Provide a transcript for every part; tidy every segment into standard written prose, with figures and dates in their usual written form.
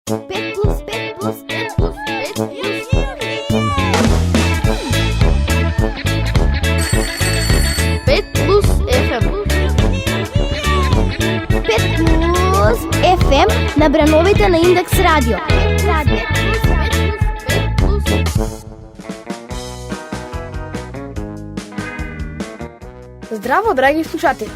5 плюс 5 плюс 5 плюс 5 плюс. 5 плюс FM. 5 плюс FM на брановите на Индекс Радио. Здраво, драги слушатели!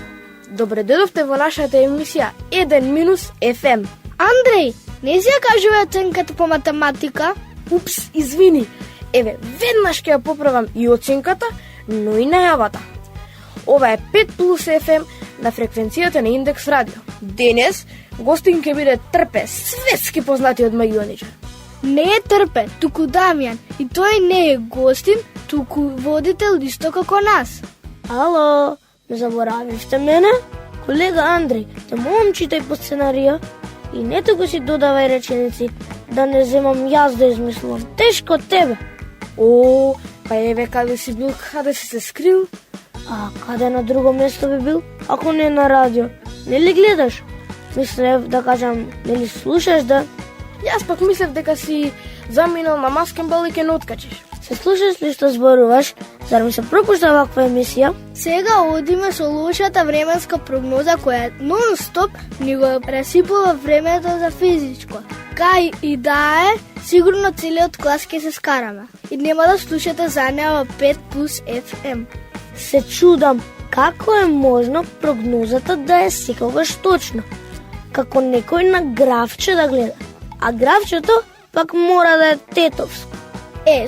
Добре дојдовте во нашата емисија 1 минус FM. Андрей, не си ја кажува оценката по математика? Упс, извини. Еве, веднаш ќе ја поправам и оценката, но и најавата. Ова е 5 плюс FM на фреквенцијата на Индекс Радио. Денес гостин ќе биде Трпе, светски познатиот магионичар. Не е Трпе, туку Дамјан. И тој не е гостин, туку водител исто како нас. Ало, не заборавивте мене? Колега Андрей, те молам читај по сценарија и не туку си додавај реченици да не земам јас да измислувам. Тешко од тебе. О, па еве каде си бил, каде си се скрил? А каде на друго место би бил, ако не на радио? Не ли гледаш? Мислев да кажам, не ли слушаш да? Јас пак мислев дека си заминал на маскенбал и ке не откачиш. Се слушаш ли што зборуваш? Зар ми се пропушта ваква емисија? Сега одиме со лошата временска прогноза која нон-стоп ни го пресипува времето за физичко. Кај и да е, сигурно целиот клас ќе се скараме. И нема да слушате за неа во 5 плюс FM. Се чудам, како е можно прогнозата да е секогаш точно? Како некој на графче да гледа. А графчето пак мора да е тетовско.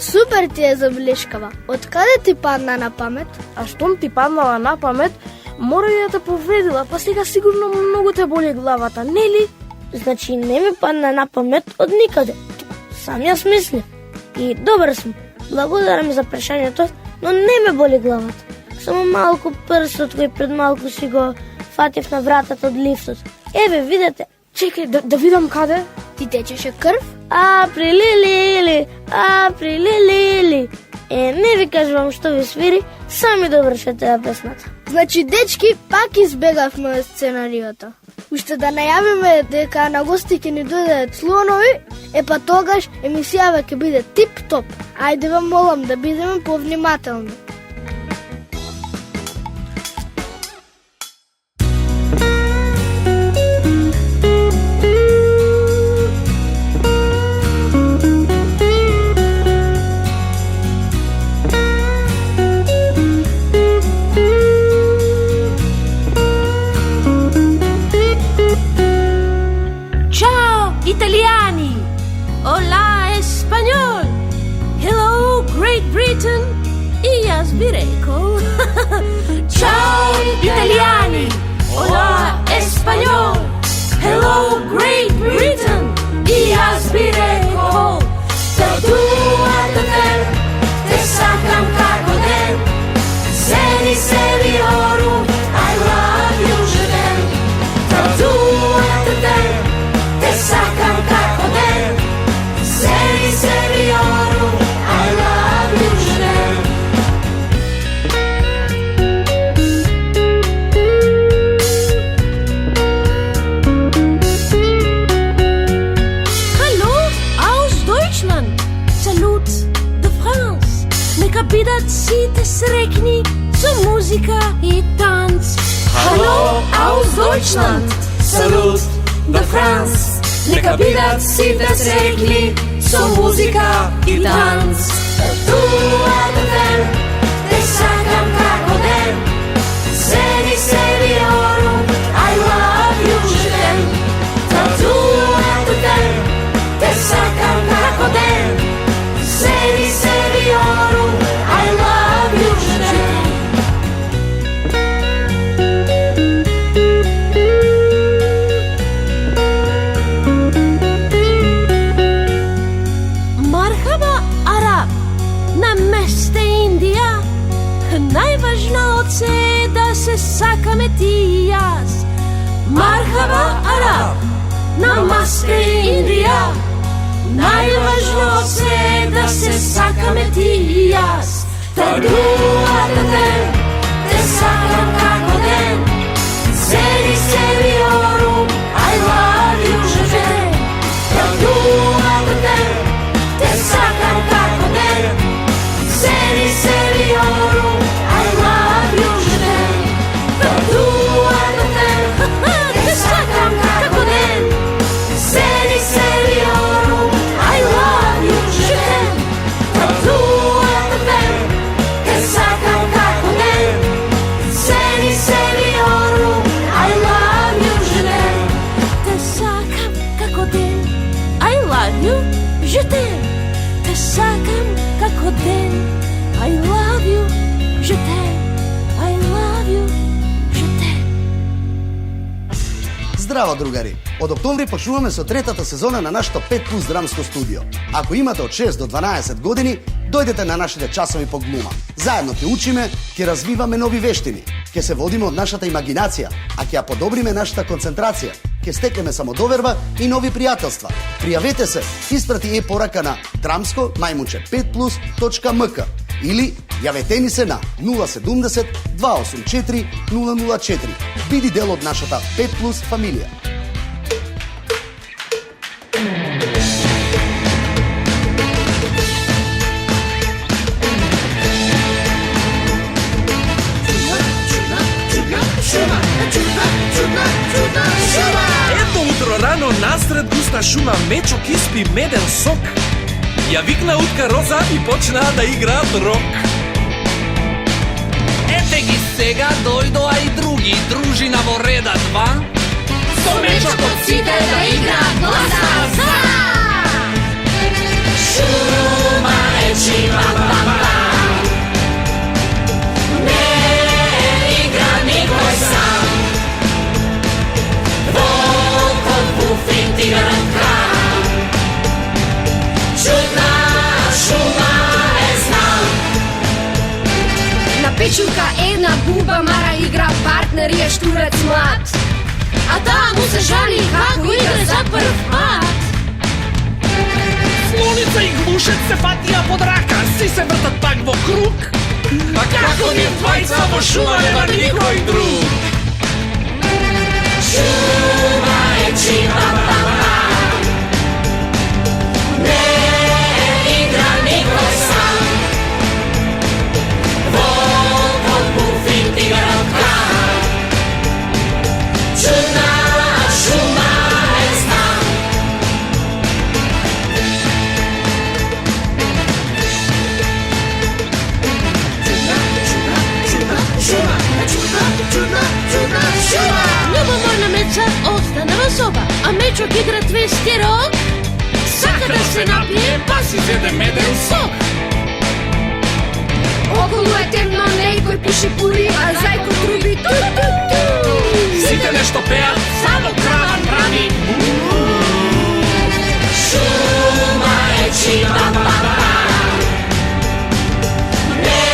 Супер ти е забелешкава. Од каде ти падна на памет? А штом ти паднала на памет, мора и да те повредила, па сега сигурно многу те боли главата, нели? Значи не ми падна на памет од никаде. Сам јас мислев. И добар сум. Благодарам за прашањето, но не ме боли главата. Само малку прстот кој пред малку си го фатив на вратата од лифтот. Еве, видете. Чекај, да видам каде. Ти течеше крв? Априлили, априлили. Не ви кажувам што ви свири, сами довршете ја песната. Значи, дечки, пак избегавме од сценариото. Уште да најавиме дека на гости ќе ни дојдат слонови, па тогаш емисијава ќе биде тип-топ. Ајде ве молам да бидеме повнимателни. Italiani, hola español, hello Great Britain, y jaz bi rekel. Ciao Italiani, hola español, hello Great Britain, y jaz bi rekel. Tatua tater, te sakam kako den, seni seriorum, I love you žeden. Tatua tater, te sakam kako den, seni seriorum, I love you žeden. Hallo aus Deutschland, salut de France. Neka bidat si te srekni za muzika i tanc. Hallo aus Deutschland, salut de France. Neka bidat si te srekni za muzika i tanc. Tu adem, te sakam kako den, seni seriorum, I love you žeden. Tu adem, te sakam kako den, seni seriorum, I love you žeden. Marhaba Arab, na meste Indija, najvažna oce da se sakame ti jaz. Marhaba Arab, na meste Indija, najvažno oce da se sakame ti jaz. Ta druga te sakam kako den, seni seriorum, I love you žeden. Ta druga love you, je t'aime. Те сакам како ден. I love you, je t'aime. I love you, je t'aime. Здраво, другари! Од октомври почнуваме со третата сезона на нашето 5+ драмско студио. Ако имате од 6 до 12 години, дојдете на нашите часови по глума. Заедно ќе учиме, ќе развиваме нови вештини, ќе се водиме од нашата имагинација, а ќе ја подобриме нашата концентрација, ќе стекнеме самодоверба и нови пријателства. Пријавете се, испрати порака на dramsko-5plus.mk или јавете ни се на 070 284 004. Биди дел од нашата 5+ фамилија. Ето утро рано насред густа шума мечок испи меден сок. Ја викна утка Роза и почнаа да играат рок. Ете ги сега дојдоа и други, дружина во реда 2. Со мечокот сите да играат гласа за. Шума е чима пампа. Не игра никој сам. Волкот буфит играат крам. Чудна шума е знам. На печурка една буба мара игра партнер е штурец млад. А таа му се жали како игра за прв пат. Слоница и глушец се фатија под рака, си се вртат пак во круг. А како нив двајца во шума нема никој друг. Шума е чима пампа. Не игра никој сам. Волкот буфит играат крам. Чудна шума е знам. Љубоморна меца остана во соба, а мечок игра твести рок. Сака да се напие, па си зеде меден сок. Околу е темно, некој пуши пури, а зајкот труби ту-ту-ту. Сите нешто пеат, само крава прави. Шума е чима пампа. Не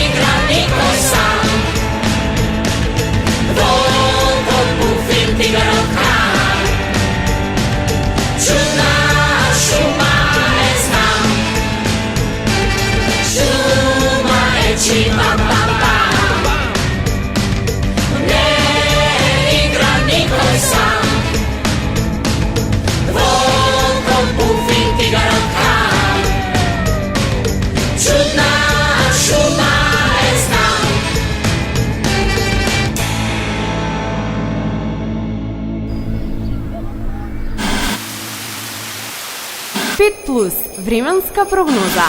игра никој сам. Волкот буфит играат крам. Чудна шума е знам. Шума е чима пампа. Не игра никој сам. Волкот буфит играат крам. Чудна шума е знам. 5+ временска прогноза.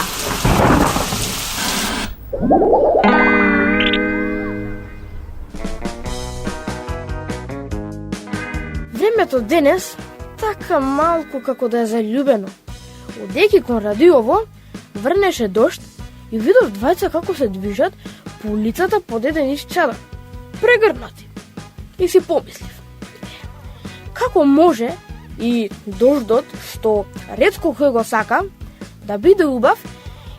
Времето денес така малку како да е заљубено. Одејќи кон радиово, врнеше дожд и видов двајца како се движат по улицата под еден ист чадар, прегрнати. И си помислив, како може и дождот, што ретко кој го сака, да биде убав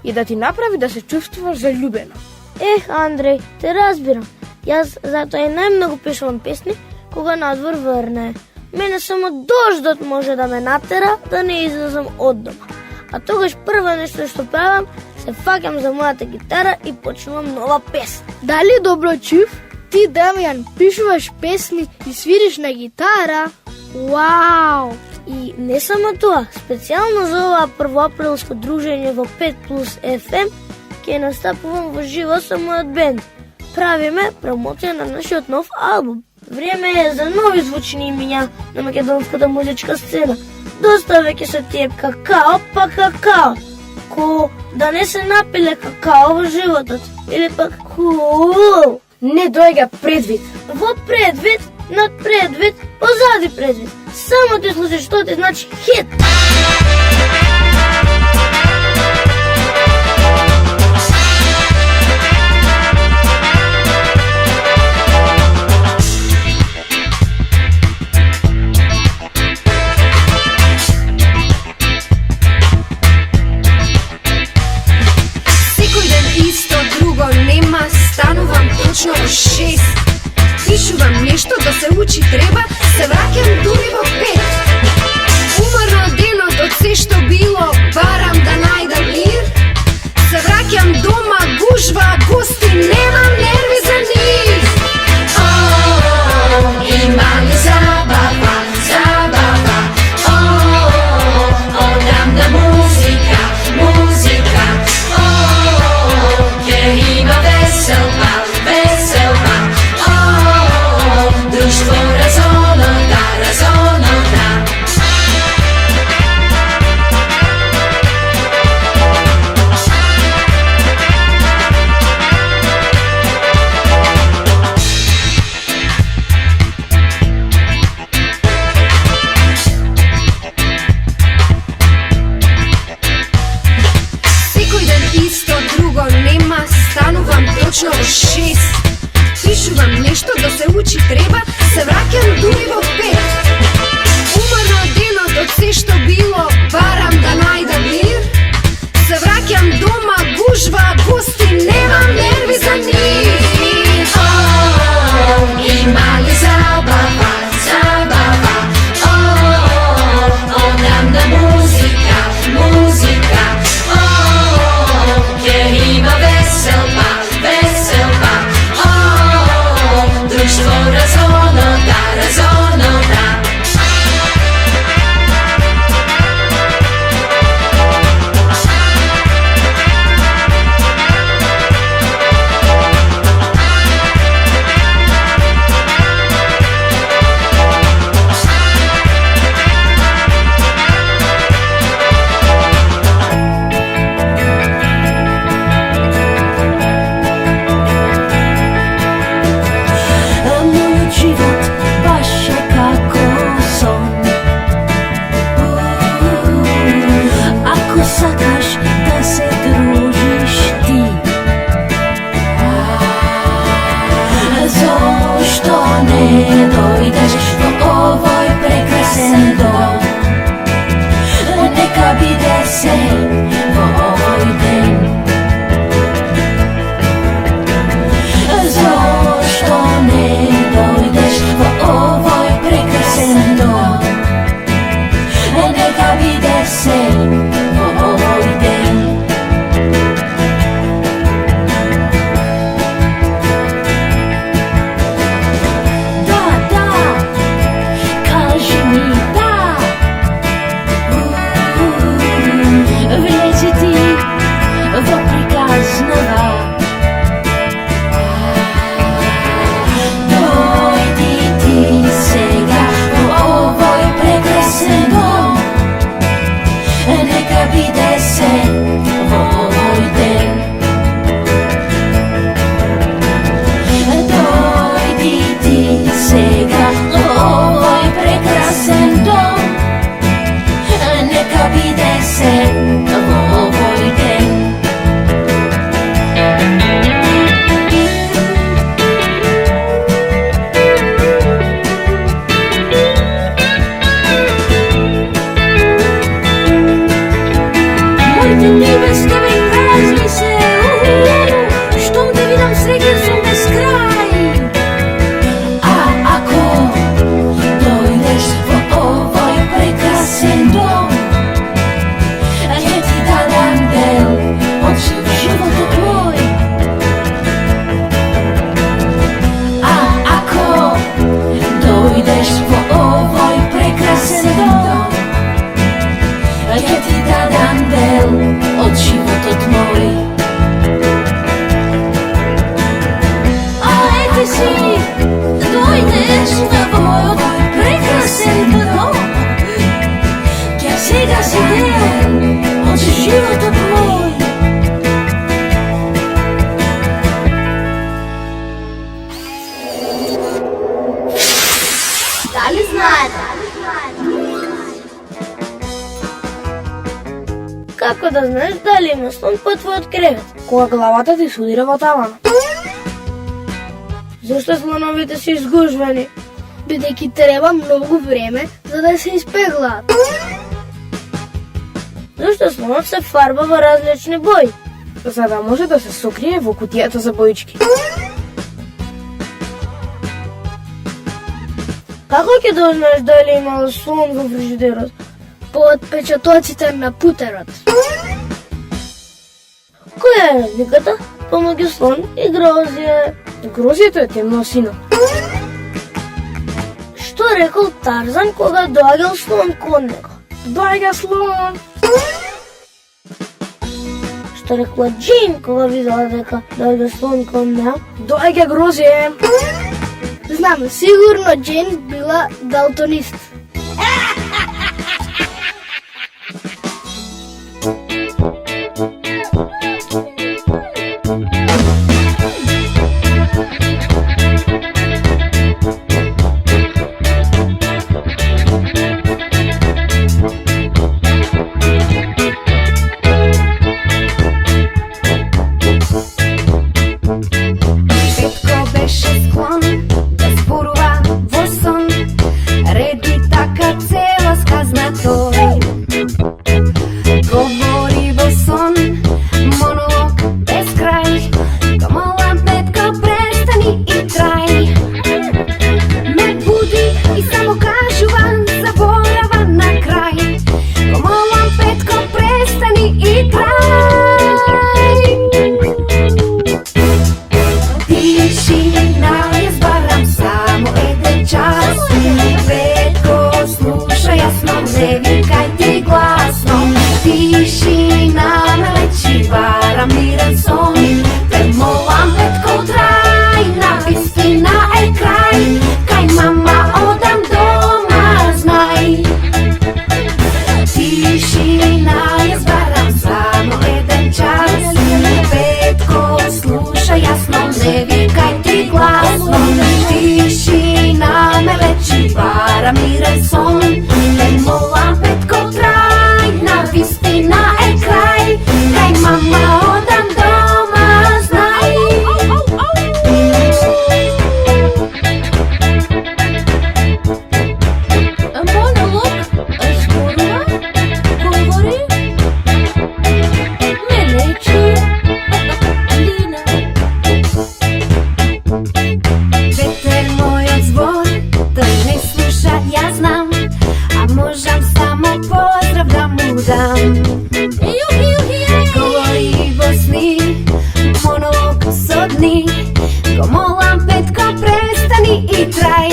и да ти направи да се чувствуваш заљубено. Ех, Андреј, те разбирам. Јас затоа и најмногу пишувам песни кога надвор врне. Мене само дождот може да ме натера да не излезам од дома. А тогаш прво нешто што правам, се фаќам за мојата гитара и почнувам нова песна. Дали добро чув? Ти, Дамјан, пишуваш песни и свириш на гитара? Вау! И не само тоа, специјално за оваа првоаприлско дружење во 5+ FM ќе настапувам во живо со мојот бенд. Правиме промоција на нашиот нов албум. Време е за нови звучни имиња на македонската музичка сцена. Доста веќе се тие какао, па какао. Ко да не се напиле какао во животот. Или пак Не дојга предвид. Во предвид, над предвид, позади предвид. Само ти слушаш, што ти значи хит. Секој ден исто, друго нема, станувам точно во 6. Пишувам нешто да се учи треба, се враќам дури во 5. Уморно денот од се што било, барам да најдам мир. Се враќам дома, гужва, гости, немам нерви за нив. Има ли забава, забава, одам на музика, музика, ќе има веселба, веселба, друштво разонота, разонота. Секој ден исто, друго нема, станувам точно во 6. Пишувам нешто да се учи треба, се враќам дури во 5. Уморно денот од се што било, барам да најдам мир. Се враќам дома, гужва, гости, немам нерви за нив. Има ли забава, забава, одам на музика, музика, ќе има веселба, веселба, друштво разонота. Како да знаеш дали има слон по твојот кревет? Кога главата ти судира во тавана. Зошто слоновите се изгужвани? Бидејќи треба многу време за да се испеглаат. Зошто слонот се фарба во различни бои? За да може да се сокрие во кутијата за боички. Како ќе дознаеш дали имало слон во фрижидерот? По отпечатоците на путерот. Која е разликата помеѓу слон и грозје? Грозието е темносино. Што рекол Тарзан кога доаѓал слон кон него? Доаѓа слон. Што рекла Джин кога видела дека доаѓа слон кон неа? Доаѓа грозие. Знам, сигурно Джейн била далтонист. Петко беше склон да зборува во сон, реди така цела сказна тој. Говори во сон, монолог без крај, го молам Петко престани и трај. Ме буди и само кажува, заборава на крај, го молам Петко престани и трај. Тишина ја збарам само еден час. Петко слуша јасно, не викај ти гласно. Тишина ме лечи, барам мирен сон. Те молам Петко трај, на вистина е крај. Кај мама одам дома, знај. Тишина ја збарам само еден час. Петко слуша јасно, не викај ти гласно. Тишина ме лечи, бара мирен сон. Те молам Петко трај, на вистина е крај. Кај мама одам дома, знај. Монолог, зборува, говори, ме лечи, Лина. Ветер мојот збор, тој не слуша, ја знам, а можам само поздрав да му дам. Говори во сни, монолог со дни, го молам Петко престани и трај.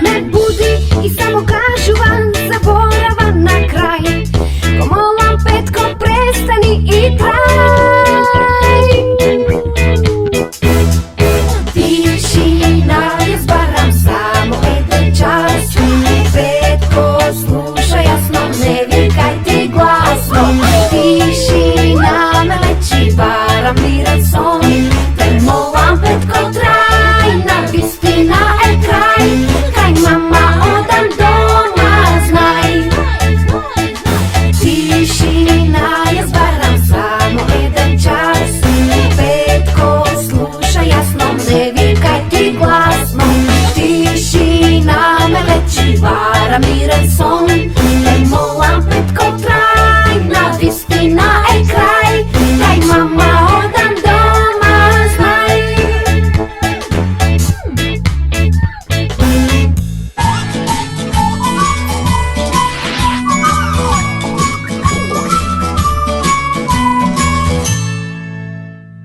Ме буди и само кажува, заборава на крај, го молам Петко престани и трај. Тишина ја збарам само еден час. Петко слуша јасно, не викај ти гласно. Тишина ме лечи, барам мирен сон. Те молам Петко трај, на вистина е крај. Кај мама одам дома, знај. Тишина ја збарам само еден час. Петко слуша јасно, не викај ти гласно. Тишина ме лечи, бара мирен сон. Те молам Петко трај, на вистина е крај. Кај мама одам дома, знај.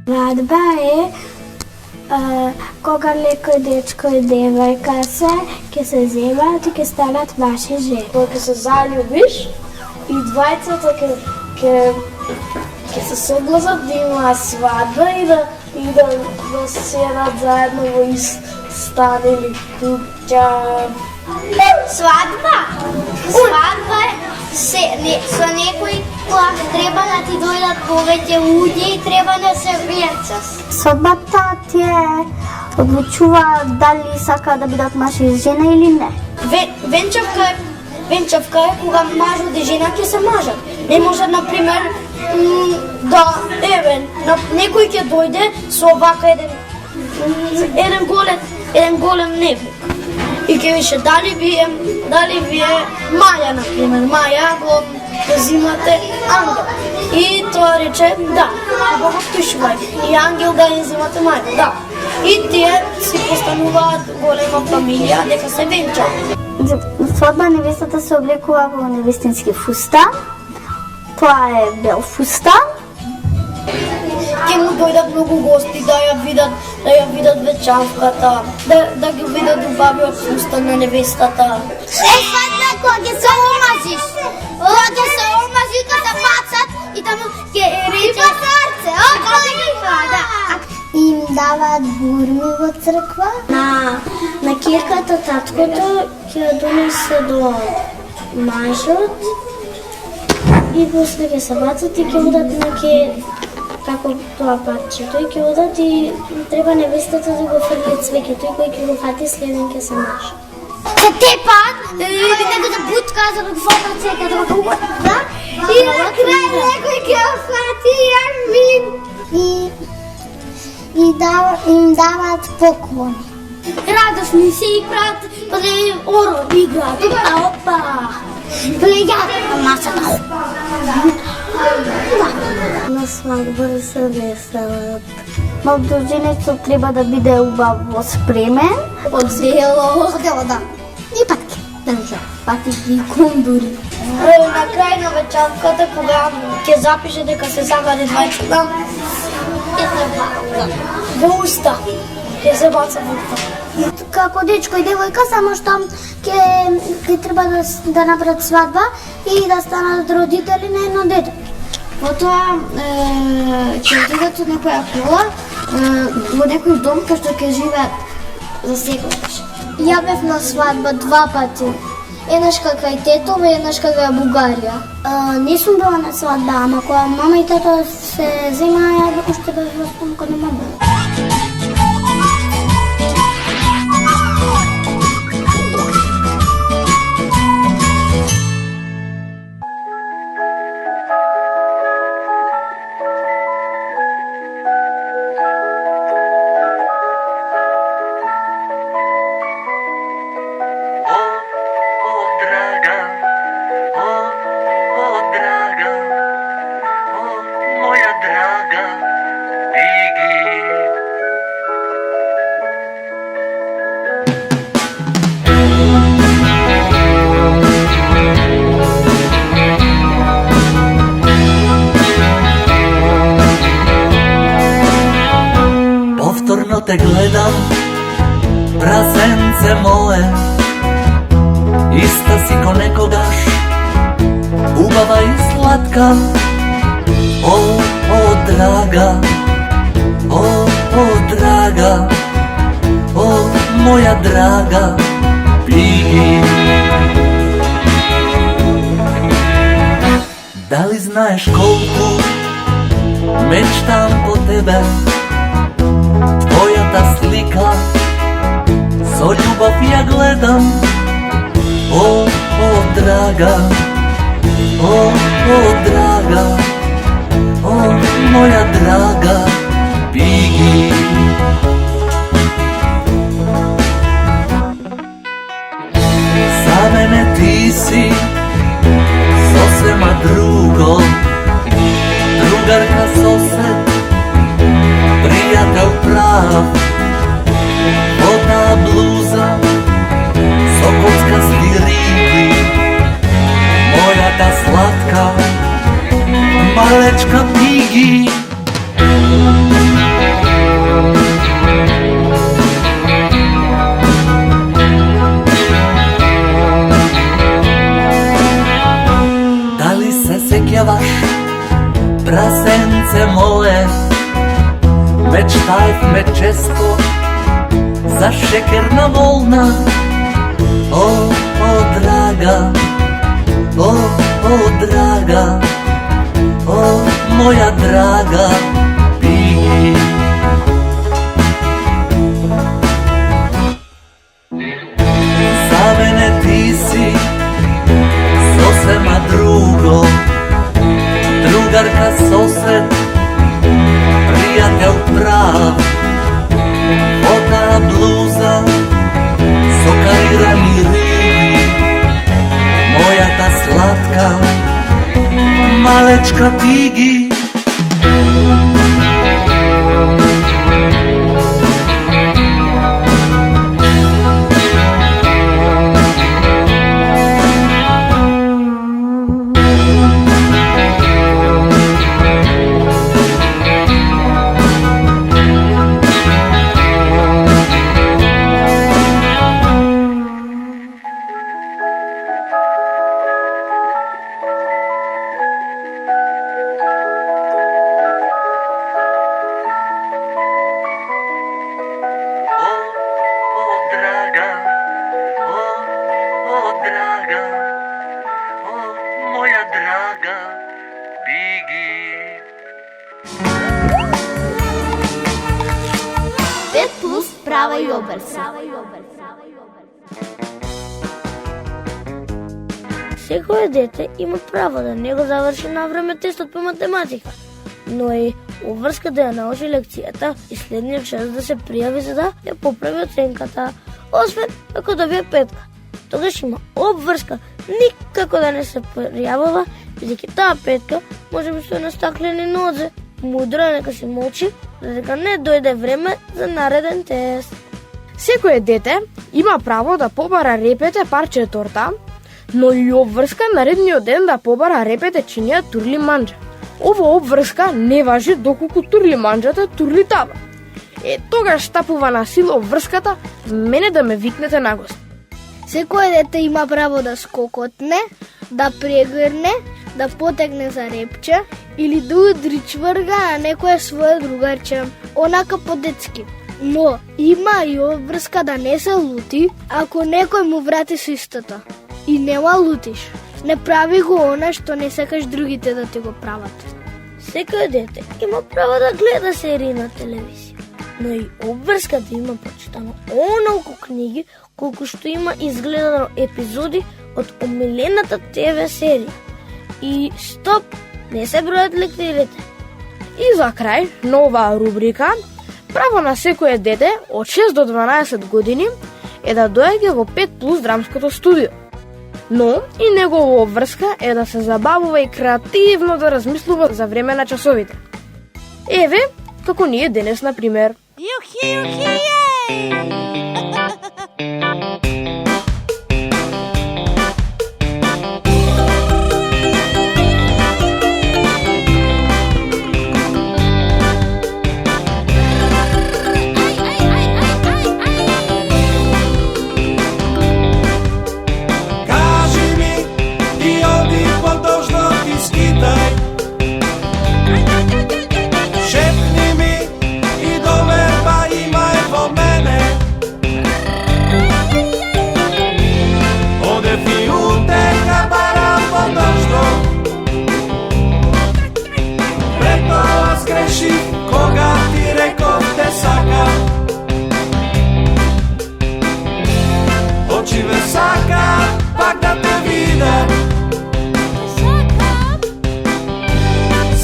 Свадба е кога некој дечко и девојка ќе се земаат и ќе станат ваши жени. Кога се заљубиш и двајцата ќе се согласат да има свадба и да седат заедно во ист стан или куќа. Свадба? Свадба е со некој кога треба да ти дојдат повеќе луѓе и треба да се венчаш. Свадбата ти е одлучува дали сака да бидат маж и жена или не. Венчавка Венчавка е кога мажот и жена ќе се мажат. Не може, например, да, на некој ќе дојде со овака еден голем нефик. И ќе више дали вие Маја, например, Маја го взимате ангел. И тоа рече да, го потпишувај. И ангел да ја взимате Маја, да. И тие си постануваат голема фамилија дека се венчаат. За свадба невестата се облекува во невестински фустан. Тоа е бел фустан. Ќе му дојдат многу гости да ја видат венчавката, да ги видат убавиот фустан на невестата. Свадба кога ќе се омазиш. Кога ќе се омазиш, кога се бацат и таму ќе рече срце. Да. Им даваат бурми во црква. На кирката таткото ќе донесе до мажот и после ќе се бацат и ќе одат на како тоа парчето и ќе одат и треба невестата да го фрли цвеќето и кој ќе го фати следен ќе се маже. Се тепат, него да бутка за да го фатат цвеќето, да? И на крај некој ќе го фати Јармин. И им даваат поклони. Радосни се играат, после оро играат, опа! Влејат на масата. На свадба се веселат. Младоженецот треба да биде убаво спремен. Одело, да. И патки, да не патки и кондури. На крај на вечерката, кога ќе запише дека се загади двајцата, во уста, ќе се баца во уста. Како дечко и девојка, само што ќе треба да направат свадба и да станат родители на едно дете. Потоа ќе отидат од некоја кола во некој дом кај што ќе живеат за секогаш. Ја бев на свадба 2 пати. Еднаш кај тетова и еднаш кај Бугарија. Не сум била на свадба, ама кога мама и тато се земаа, ја уште бев во стомка на мама. Te gledam, prasence moje, ista si ko nekogaš, ubava i slatka. O draga, o draga, o moja draga Pigi. Da li znaš koliko mečtam po tebe, tvoja ta slika, so ljubav ja gledam. O draga, o draga, o moja draga Pigi. Za mene ti si sosema drugo, drugarka sosed, prijatelj prav, vodna bluza, sokolskasti ribi, moja ta slatka, malečka Pigi. Da li se sekjavaš, prasence moje, mečtajme često za šekerna volna. O draga, o draga, o moja draga Pigi. Za mene ti si dečka Pigi. Права и обрса. Секое дете има право да не го заврши на време тестот по математика, но и обврска да ја научи лекцијата и следниот час да се пријави за да ја поправи оценката, освен ако добие петка. Тогаш има обврска никако да не се пријавува, бидејќи таа петка може би стои на стаклени нозе. Мудро е нека се молчи, додека не дојде време за нареден тест. Секое дете има право да побара репете парче торта, но и обврска наредниот ден да побара репете чинија турли манџа. Ова обврска не важи доколку турли манџата турли таба. Тогаш стапува на сила обврската, мене да ме викнете на гост. Секое дете има право да скокотне, да прегрне, да потегне за репче или да удри чврга на некоја своја другарче, онака по-детски. Но има и обврска да не се лути ако некој му врати со истото. И нема лутиш. Не прави го она што не сакаш другите да ти го прават. Секој дете има право да гледа серии на телевизија, но и обврска да има прочитано онолку книги колку што има изгледано епизоди од омилената ТВ серија. И стоп, не се бројат лектирите. И за крај на оваа рубрика, право на секое дете од 6 до 12 години е да доаѓа во 5+ драмското студио. Но и негова обврска е да се забавува и креативно да размислува за време на часовите. Еве, како ние денес, на пример. Јухи, јухи, јеј! Кога ти реков те сакам, очи ме сака, пак да те видам.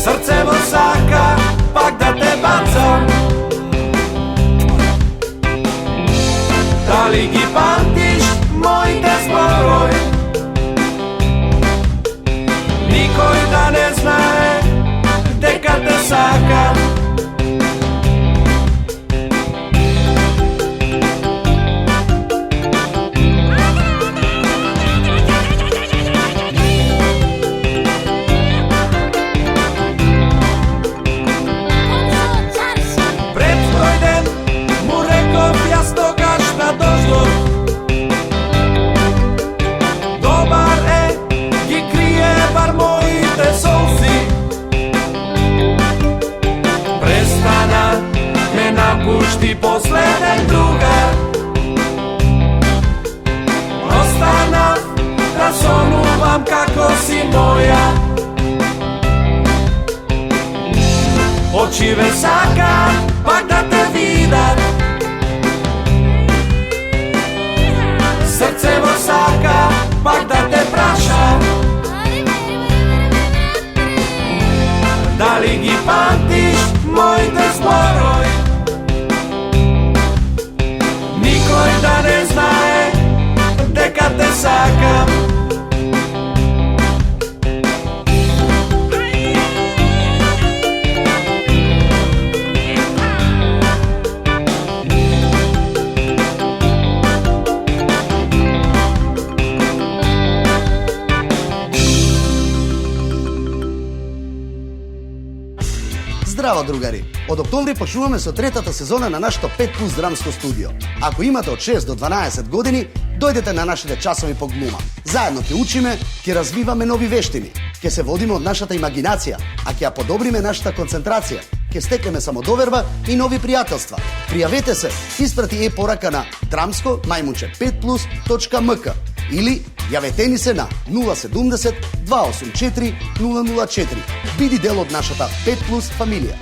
Срце во сака, пак да те бацам. Дали ги памтиш моите зборови? Никој да не знае дека те сакам. Пушти последен другар, останав да сонувам како си моја. Очи ве сакам, пак да те видам. Срце во сака, пак да те прашам. Дали ги памтиш моите зборови? Никој да не знае дека те сакам. Здраво, другари! Од октомври почнуваме со третата сезона на нашето 5 плюс драмско студио. Ако имате од 6 до 12 години, дојдете на нашите часови по глума. Заедно ќе учиме, ќе развиваме нови вештини, ќе се водиме од нашата имагинација, а ќе ја подобриме нашата концентрација, ќе стекнеме самодоверба и нови пријателства. Пријавете се, испрати е-порака на dramsko-5plus.mk или јавете ни се на 070 284 004. Биди дел од нашата 5 плюс фамилија.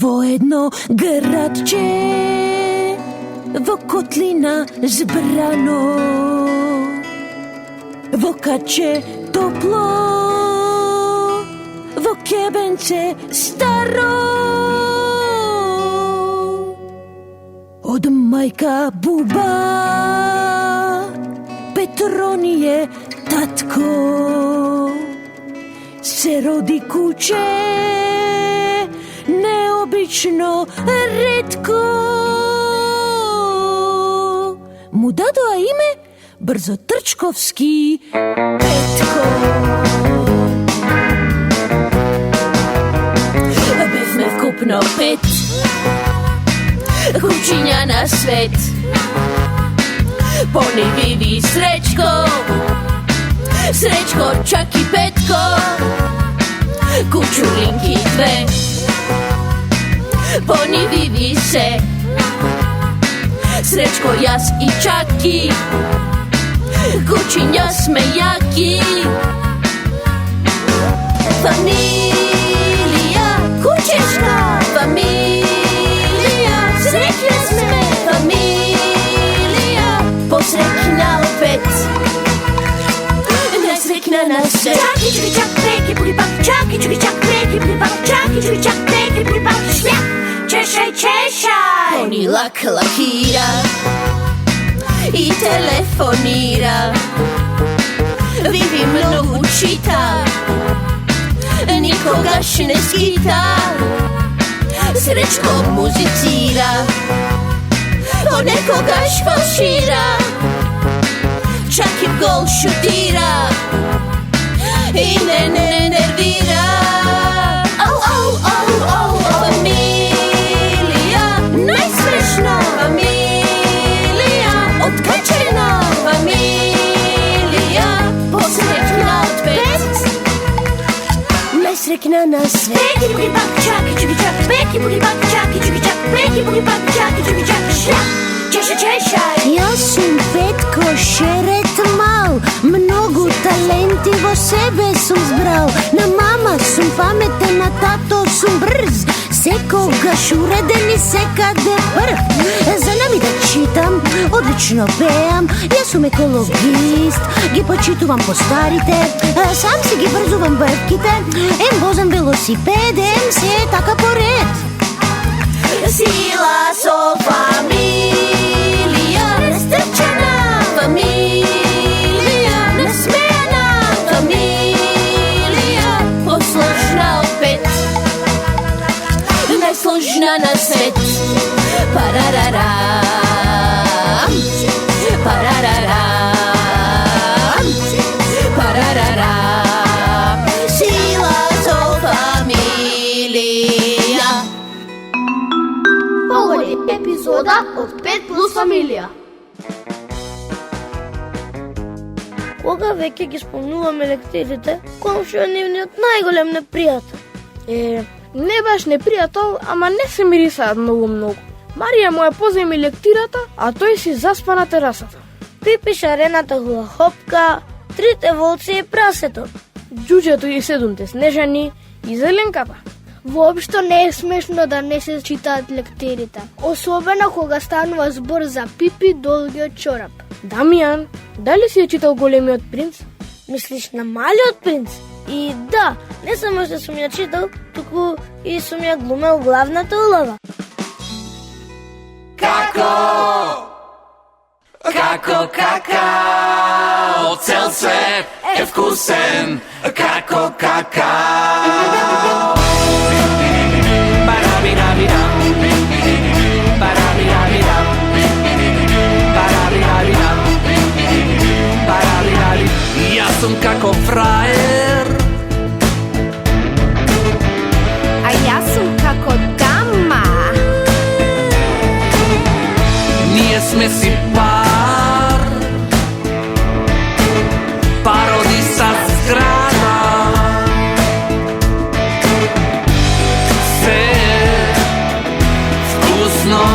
Во едно градче, во котлина збрано, во каче топло, во кебенце старо, од мајка буба, Петроније татко, се роди куче, необично ретко. Му дадоа име Брзотрчковски Петко. Бевме вкупно 5 кучиња на свет. Пони Виви Сречко, Сречко чак и Петко, кучулинки 2. Пони Виви се, Сречко, јас и Чаки, кучиња сме јаки. Фамилија, кучешка, фамилија, среќни сме, фамилија, посреќна опет. Најсреќна на свет. Чаки, чуки, чак, преки, пулипак, чаки, чуки, чак, преки, пулипак, чаки, чуки, чак, преки, пулипак, швјак, чешај, чешај. Они лакира и телефонира, Виви многу чита, никогаш не скита, Сречко музицира, понекогаш фалшира, чак и в гол шутира и не нервира. Ау, ау, ау, ау, фамилија, најсмешно, фамилија, откачена, фамилија, посреќна од 5. Најсреќна на свет. Пеки, буги, пак, чаки, чуки, чак, пеки, буги, пак, чаки, чуки, чак, пеки, буги, пак, чаки, чуки, чак, шляп, чеша, чешај. Јас сум Петко Шерет мал, многу таленти во себе сум збрал. На мама сум паметен, на тато сум брз, секогаш уреден и секаде прв. За нами да читам, одлично пеам, јас сум екологист, ги почитувам по старите, сам си ги брзувам брвките, возам велосипедем, се така поред. Сила со фамилија, растрчена фамилија, насмејана фамилија, посложна од 5, најсложна на свет. Парарарам, парарарам, парарарам, сила со фамилија. Погоди, епизода од 5 плюс фамилија. Кога веќе ги спомнуваме лекторите, комшија е нивниот најголем непријател. Не баш непријател, ама не се мирисаат многу. Марија му ја поземи лектирата, а тој си заспа на терасата. Пипи, шарената хулахопка, 3 волци и прасето, Џуџето и 7 снежани и зеленката. Воопшто не е смешно да не се читаат лектерите, особено кога станува збор за Пипи долгиот чорап. Дамијан, дали си ја читал Големиот принц? Мислиш на Малиот принц? И да, не само што сум ја читал, туку и сум ја глумел главната улога. Како какао, цел свет е вкусен, како какао. Барабирабирам, барабирабирам, барабирабирам, барабирабирам. Јас сум како фраер, Јас сум како дама. Ние сме си пар, пароди са зграда. Се вкусно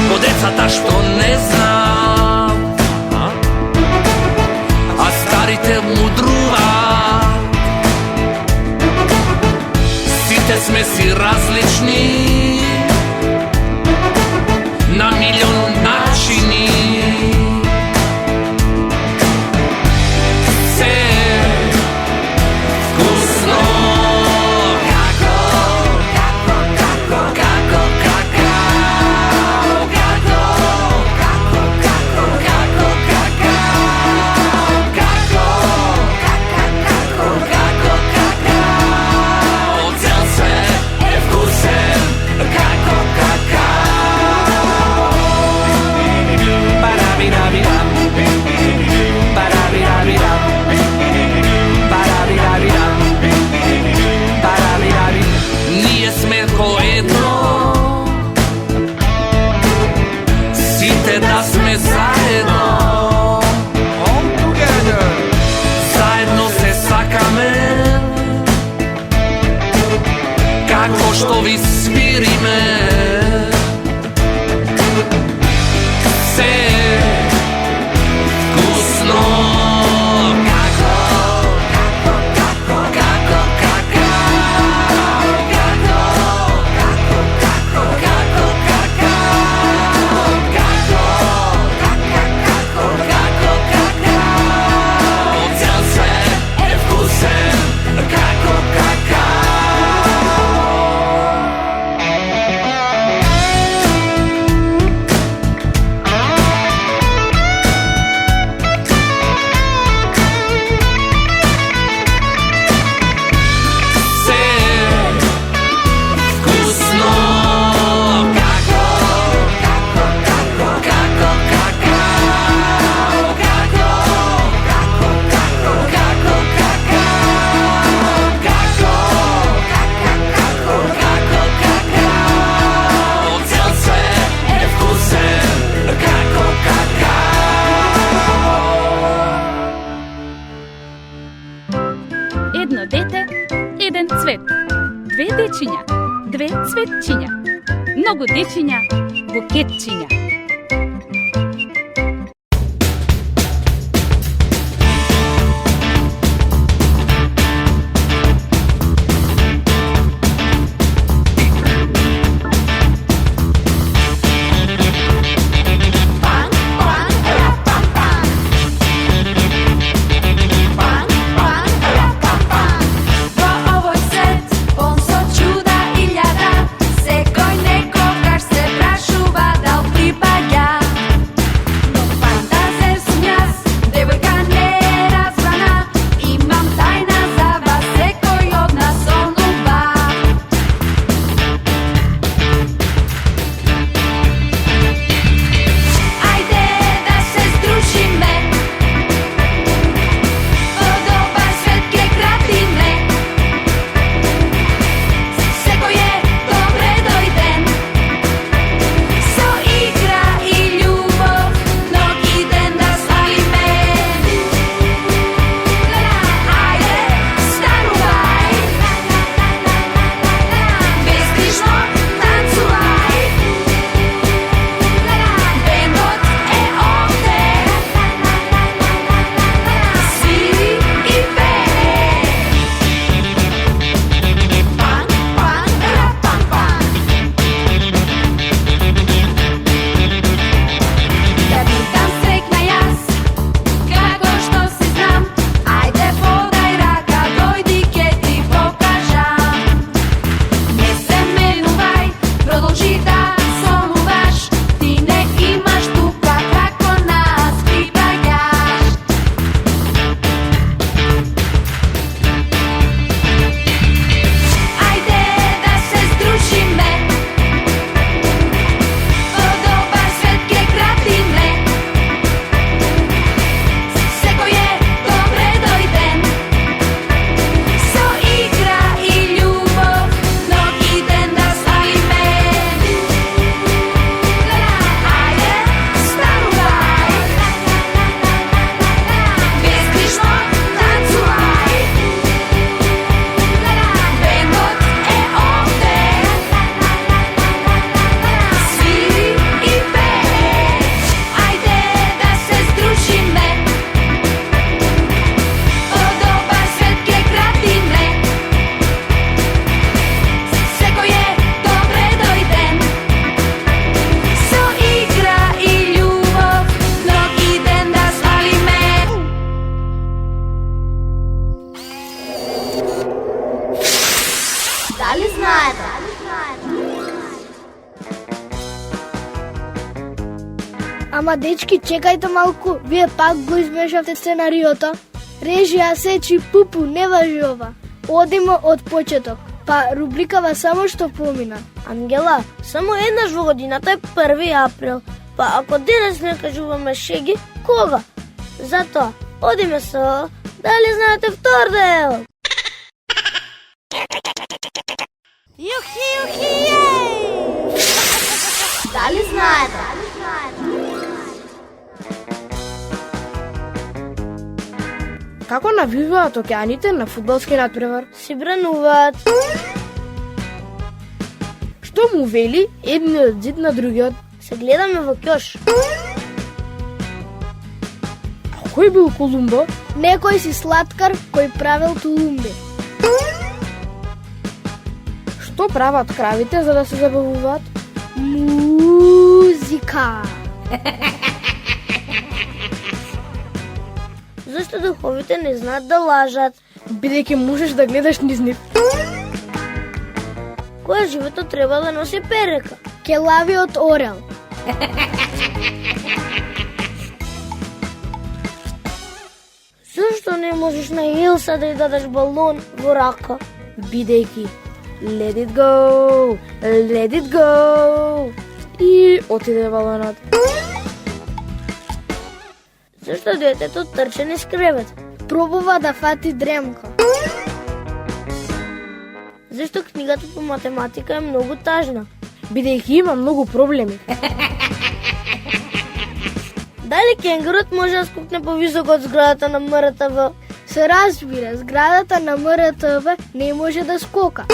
ко децата што не знам, а старите мудруваат. Сите сме си различни на милион начини. Се вкусно како цел свет е вкусен како ние сме ко едно, сите да сме заедно. Заедно се сакаме, како што ви свириме. Се вкусно Едно дете, еден цвет. Две дечиња, две цветчиња. Многу дечиња, букетчиња. Секој некогаш се прашува дал припаѓа Ама дечки, чекајте малку, вие пак го измешавте сценариото. Режија, сечи, пупу, не важи ова. Одиме од почеток, па рубрикава само што помина. Ангела, само еднаш во годината е 1 април, па ако денес не кажуваме шеги, кога? Затоа, одиме со... Дали знаете втор дел? Јухи, јухи, Дали знаете? Како навиваат океаните на фудбалски натпревар? Си брануваат. Што му вели едниот зид на другиот? Се гледаме во ќош. А кој бил Колумбо? Некој си сладкар кој правил тулумби. Што прават кравите за да се забавуваат? Музика. Зашто духовите не знаат да лажат? Бидејќи можеш да гледаш низ нив. Која животно треба да носи перека? Келавиот орел. Зашто не можеш на Илса да ја дадеш балон во рака? Бидејќи let it go, let it go. И отиде балонот. Зашто детето трче низ кревет? Пробува да фати дремка. Зашто книгата по математика е многу тажна? Бидејќи има многу проблеми. Дали кенгурот може да скокне повисоко од зградата на МРТВ? Се разбира, зградата на МРТВ не може да скока.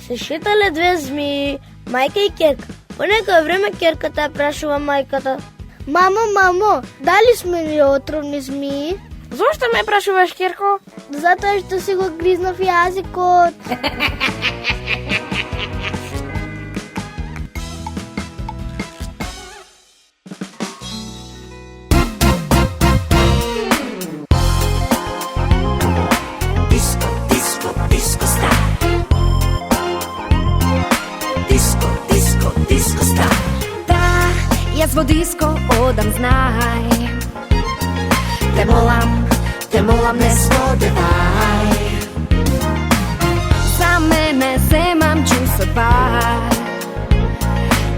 Се шетале две змии, мајка и керка. По некој време керката ја прашува мајката: Мамо, дали сме ли отровни змии? Зошто ме прашуваш, керко? Затоа што си го гризнав јазикот. Јас во диско одам, знај. Те молам, не сподевај. За мене земам джусот бар.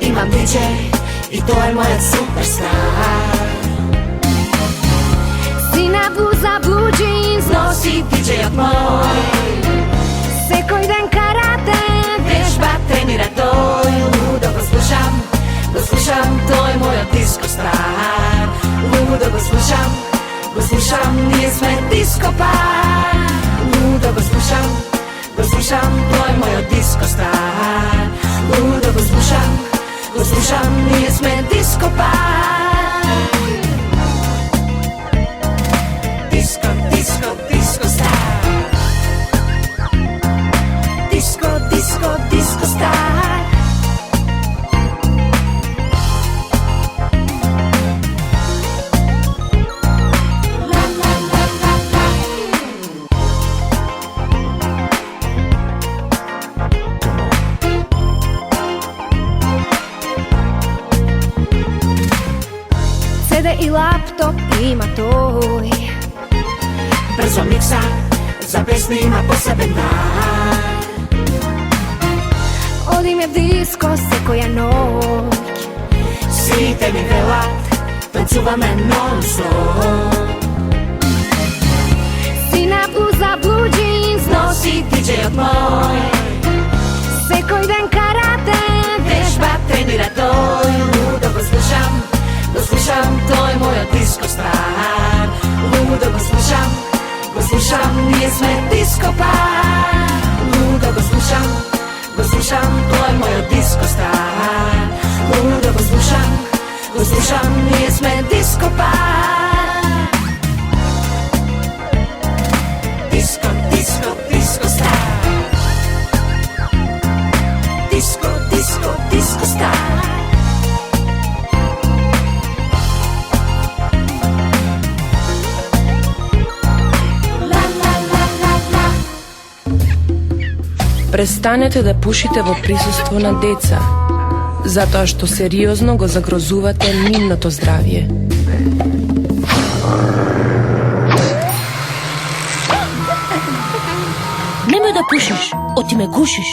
Имам диджеј и тој е мојот суперстар. Сина блуза, блу джинс, носи диджејот мој. Секој ден карате, вежба, тренира тој. Лудо го слушам, тој е мојот диско стар. Лудо го слушам, ние сме диско пар. Лудо го слушам, тој е мојот диско стар. Лудо го слушам, ние сме диско пар. Диско, диско, диско стар. Диско, диско, диско стар. И лаптоп има тој. Брзо микса, за песни има посебен дар. Одиме в диско секоја ноќ. Сите ми велат, танцуваме нон-стоп. Сина блуза, блу джинс, носи диджејот мој. Секој ден карате, вежба, тренира тој. Лудо го слушам, тој е мојот диско стар. Лудо го слушам, ние сме диско пар. Лудо го слушам, тој е мојот диско стар. Лудо го слушам, ние сме диско пар. Диско, диско, диско стар. Диско, диско, диско стар. Престанете да пушите во присуство на деца. затоа што сериозно го загрозувате нивното здравје. Немој да пушиш, оти ме гушиш.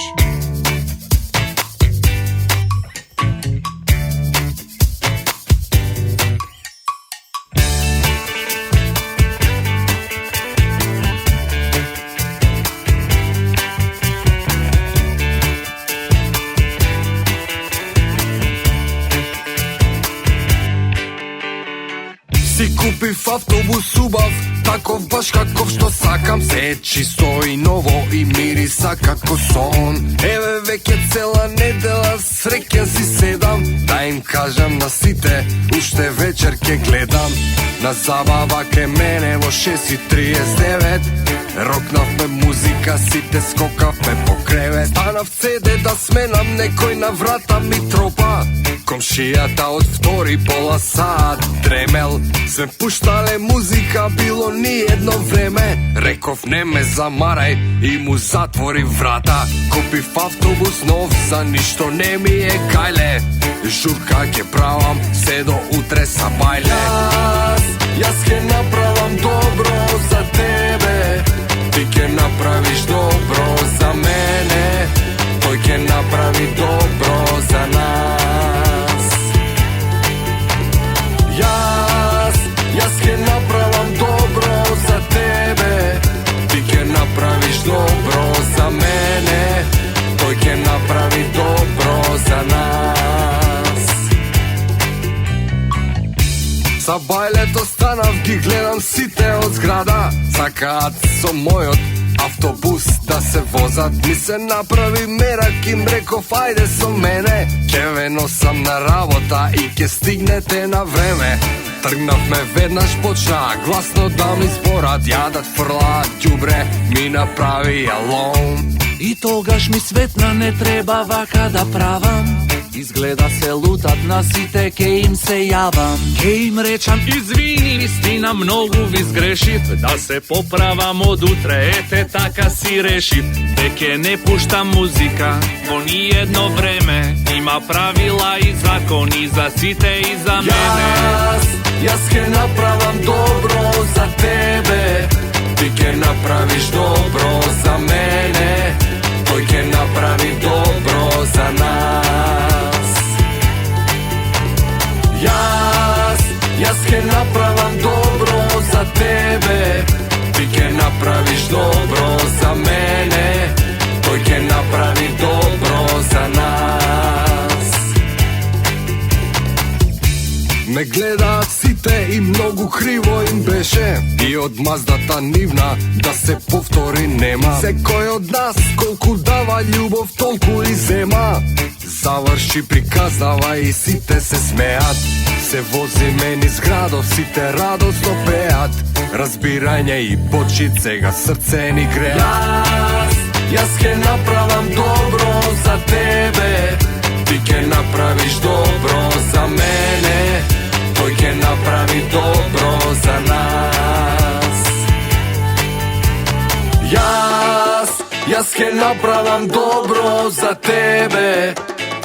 Си купив автобус убав, таков баш каков што сакам. Се е чисто и ново и мириса како сон. Еве веќе цела недела среќен си седам, да им кажам на сите, уште вечер ке гледам. На забава ке мене во 6:39, рокнавме музика, сите скокавме по кревет. Станав седе да сменам, некој на врата ми тропа. Комшијата од втори пола саат дремел. Сме пуштале музика, било ни едно време. Реков не ме замарај и му затвори врата. Купив автобус нов, за ништо не ми е кајле. Журка ќе правам, се до утре са бајле. Јас ќе направам добро за тебе, ти ќе направиш добро за мене, тој ќе направи добро за нас. Јас ќе направам добро за тебе, ти ќе направиш добро за мене, тој ќе направи добро за нас. За бајлето станав, ги гледам сите од зграда, сакаат со мојот автобус да се возат. Ми се направи мерак, им реков ајде со мене, ќе ве носам на работа и ќе стигнете на време. Тргнавме веднаш, почна гласно да ми зборат, јадат, фрлаат ѓубре, ми направи алон. И тогаш ми светна, не треба вака да правам. Изгледа се лутат на сите, ке им се јавам. Ке им речам извини, вистина многу ви сгрешив, да се поправам од утре, ете така си решив. Веќе не пуштам музика во ни едно време, има правила и закони за сите и за мене. Јас ќе направам добро за тебе, ти ќе направиш добро за мене, тој ќе направи добро за нас. Јас ќе направам добро за тебе, ти ќе направиш добро за мене, тој ќе направи добро за нас. Ме гледаат сите и многу криво им беше, и од маздата нивна да се повтори нема. Секој од нас колку дава љубов, толку и зема. Заврши, приказнава и сите се смеат. Се возиме низ градов, сите радосно пеат. Разбирање и почит, сега срце ни греат. Јас ќе направам добро за тебе, ти ќе направиш добро за мене, тој ќе направи добро за нас. Јас ќе направам добро за тебе,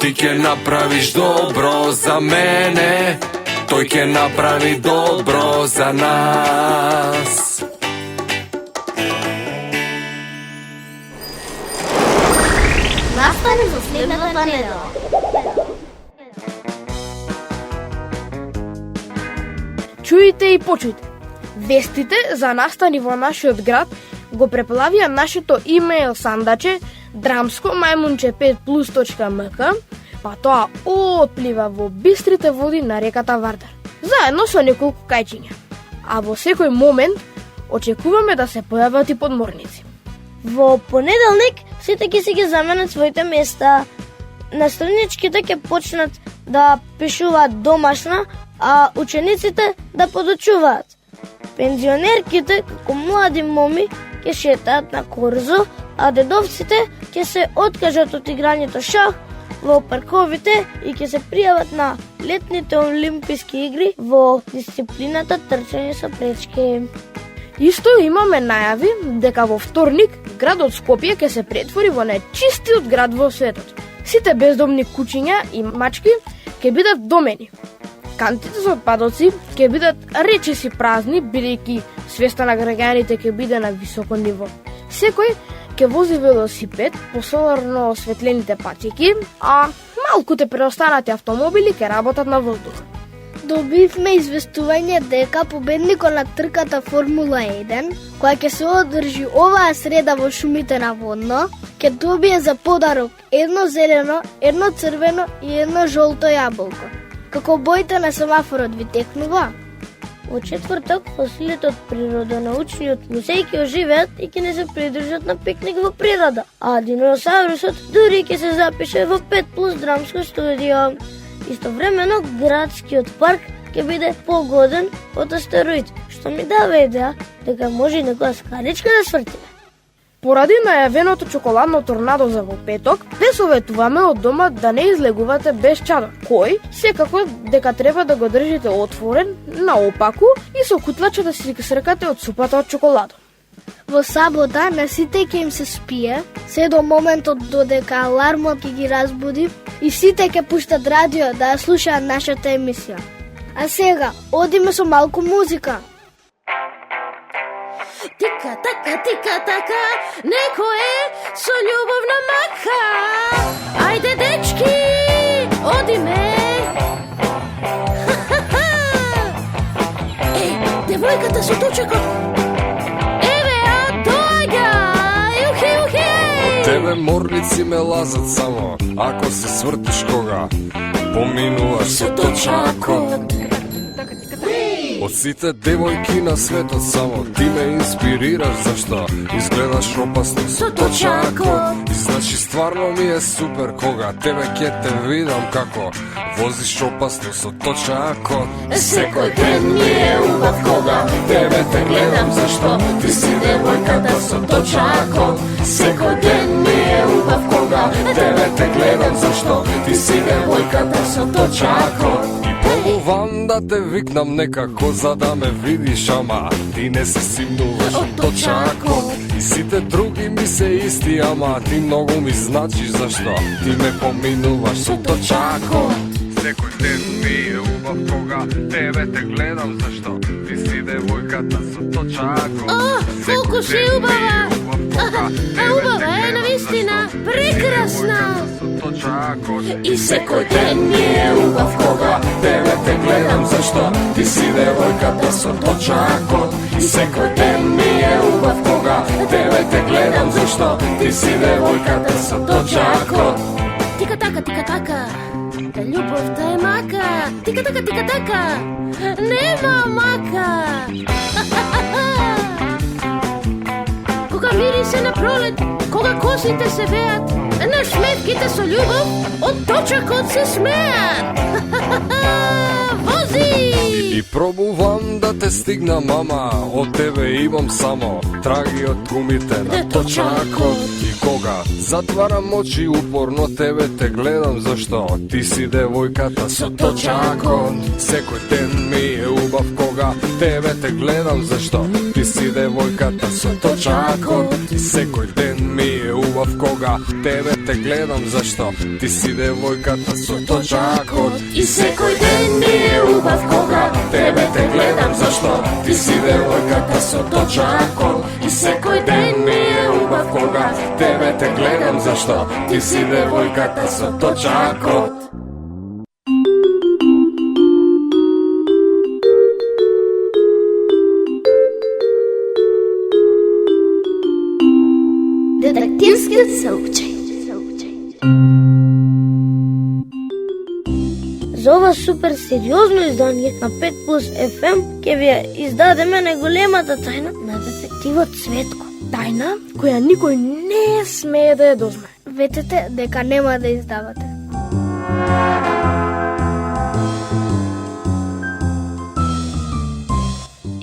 ти ќе направиш добро за мене, тој ќе направи добро за нас. Настани за следната недела. Чујте и почујте. Вестите за настани во нашиот град го преплавија нашето имейл сандаче dramsko-5plus.mk, па тоа отплива во бистрите води на реката Вардар, заедно со неколку кајчиња. А во секој момент очекуваме да се појават и подморници. Во понеделник сите ќе си ги заменат своите места. Наставничките ќе почнат да пишуваат домашна, а учениците да подучуваат. Пензионерките, како млади моми, ќе шетаат на корзо, а дедовците ќе се откажат од играњето шах во парковите и ќе се пријават на летните олимписки игри во дисциплината трчање со пречки. Исто имаме најави дека во вторник градот Скопје ќе се претвори во најчистиот град во светот. Сите бездомни кучиња и мачки ќе бидат домени. Кантите со отпадоци ќе бидат речиси празни, бидејќи свеста на граѓаните ќе биде на високо ниво. Секој ќе вози велосипед по соларно осветлените патеки, а малкуте преостанати автомобили ќе работат на воздух. Добивме известување дека победникот на трката Формула 1, која ќе се одржи оваа среда во шумите на Водно, ќе добие за подарок едно зелено, едно црвено и едно жолто јаболко. Како боите на семафорот ви текнува? Во четврток, фосилите од природонаучниот музеј ќе оживеат и ќе не се придружат на пикник во природа, а диносаурусот дури ќе се запише во 5+ драмско студио. Истовремено, градскиот парк ќе биде погоден од астероид, што ми дава идеја дека може и некоја скаличка да свртиме. Поради најавеното чоколадно торнадо за во петок, ве советуваме од дома да не излегувате без чадор, кој секако дека треба да го држите отворен, наопаку и со кутлаче да си сркате од супата од чоколадо. Во сабота на сите ќе им се спие, се до моментот додека алармот ќе ги разбуди и сите ќе пуштат радио да ја слушаат нашата емисија. А сега, одиме со малку музика. Тика така, некој е со љубовна мака. Ајде дечки, одиме. Еј, девојката со точакот. Еве, а доаѓа. Ухи. Тебе морлици ме лазат само, ако се свртиш кога поминуваш со точакот. Од сите девојки на светот само ти ме инспирираш, зашто изгледаш опасно со точакот. И значи стварно ми е супер кога тебе ќе те видам како возиш опасно со точакот. Секој ден ми е убав кога тебе те гледам, зашто ти си девојката со точакот. Секој ден ми е убав кога тебе те гледам, зашто ти си девојката со точакот. Пробувам да те викнам некако за да ме видиш, ама ти не се симнуваш од точакот. И сите други ми се исти, ама ти многу ми значиш, зашто ти ме поминуваш со точакот. Секој ден ми е убав кога тебе те гледам, зашто ти си девојката со точакот. Колку си убава! Убава е навистина, прекрасна! И секој ден ми е убав кога тебе те гледам, зашто ти си девојката со точакот. И секој ден ми е убав кога тебе те гледам, зашто ти си девојката со точакот. Тика така, љубовта е мака. Тика така, нема мака. Кога мирисе на пролет, кога косите се веат, на шметките со љубов, од точакот се смеат. Вози! И пробувам да те стигнам, ама од тебе имам само траги од гумите на точакот. И кога затварам очи упорно тебе те гледам, зашто ти си девојката со точакот. Секој ден ми е убав кога тебе те гледам, зашто ти си девојката со точакот. И секој ден ми е убав кога тебе те гледам, зашто ти си девојката со точакот. И секој ден ми е убав кога тебе те гледам, зашто ти си девојката со точакот. И секој ден ми е убав кога тебе те гледам, зашто ти си девојката со точакот. Детективскиот случај. За ова супер сериозно издание на 5+ FM ќе ви издадеме најголемата тајна на детективот Цветко. Тајна која никој не смее да ја дознае. Ветете дека нема да издавате.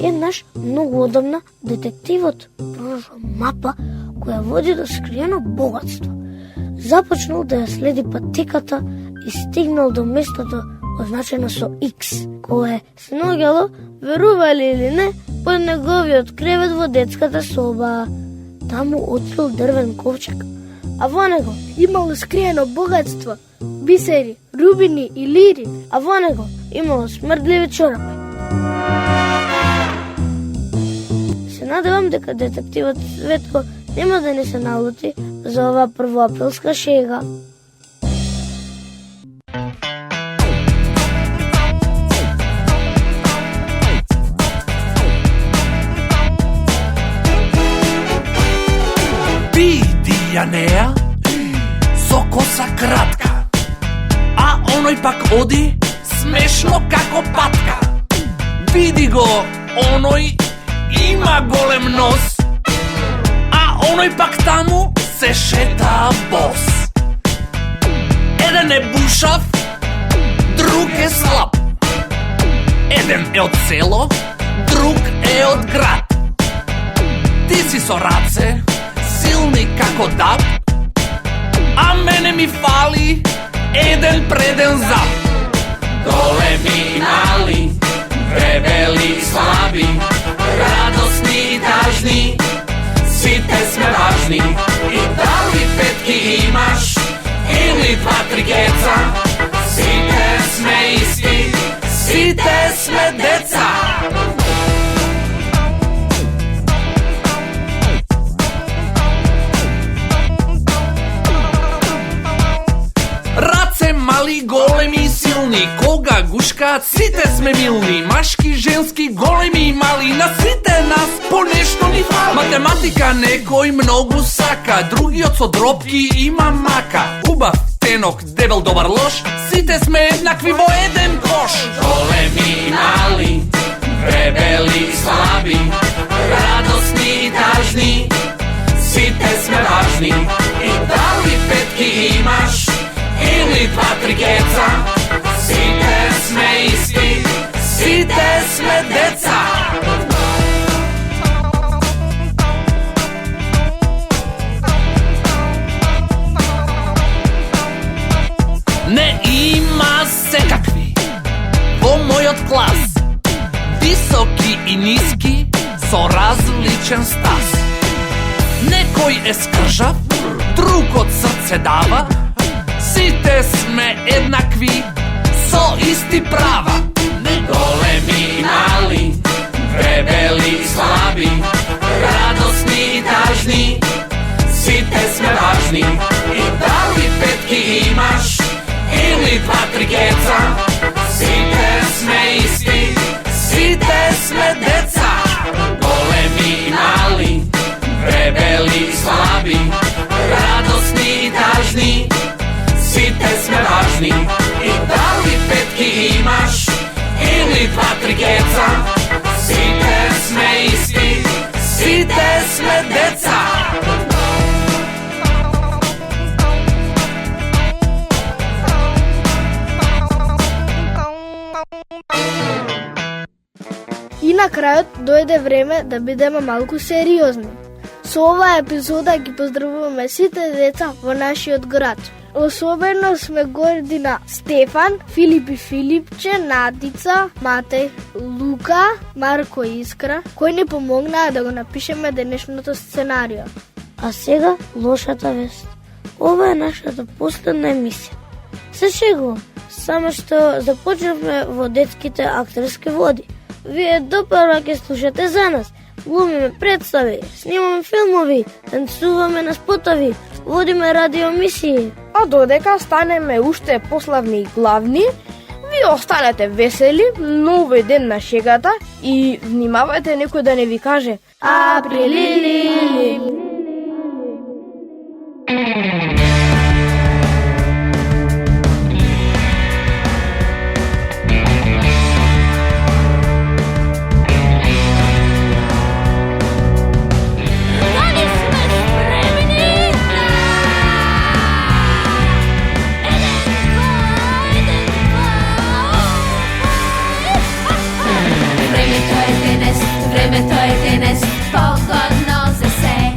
Еднаш, многу одамна, детективот прошол мапа која води до скриено богатство. Започнал да ја следи патеката и стигнал до местото означено со X, кое се наоѓало, верували или не, под неговиот кревет во детската соба. Таму открил дрвен ковчег, а во него имало скриено богатство, бисери, рубини и лири, а во него имало смрдливи чорапи. Се надевам дека детективот Светко нема да не се налути за ова првоаприлска шега. Види ја неа со коса кратка, а оној пак оди смешно како патка. Види го, оној има голем нос, а оној пак таму се шета бос. Еден е бушав, друг е слаб. Еден е од село, друг е од град. Ти си со раце, силни како даб, а мене ми фали еден преден зап. Големи и мали, дебели и слаби, радосни и тажни, сите сме важни. И дали петки имаш, или два-три геца, сите сме исти, сите сме деца. Раце мали, големи и силни, кога гушкаат сите сме милни. Машки, женски, големи и мали, на сите нас по нешто ни фали. Математика некој многу сака, другиот со дропки има мака. Убав, тенок, дебел, добар, лош, сите сме еднакви во еден кош. Големи и мали, дебели и слаби, радосни и тажни, сите сме важни. И дали петки имаш, или два-три геца, сите сме исти, сите сме деца. Не има секакви во мојот клас, високи и ниски со различен стас. Некој е скржав, друг од срце дава, сите сме еднакви со исти права. Не големи и мали, дебели и слаби, радосни и тажни, сите сме важни. И дали петки имаш, или два-три геца, сите сме исти, сите сме деца. Големи и мали, дебели и слаби, радосни и тажни, сите сме важни. И дали петки имаш, или два-три геца, сите сме исти, сите сме деца. И на крајот дојде време да бидеме малку сериозни. Со оваа епизода ги поздравуваме сите деца во нашиот град. Особено сме горди на Стефан, Филип и Филипче, Надица, Матеј, Лука, Марко и Искра, кои ни помогнаа да го напишеме денешното сценарио. А сега лошата вест. Ова е нашата последна емисија. Се шегувам, само што започнавме во детските актерски води. Вие допрва ќе слушате за нас. Глумиме представи, снимаме филмови, танцуваме на спотови, водиме радиоемисии. А додека станеме уште пославни и главни, ви останете весели, но овој ден на шегата и внимавајте некој да не ви каже Априлили. Времето е денес, погодно за се.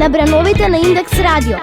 на брановите на Индекс Радио.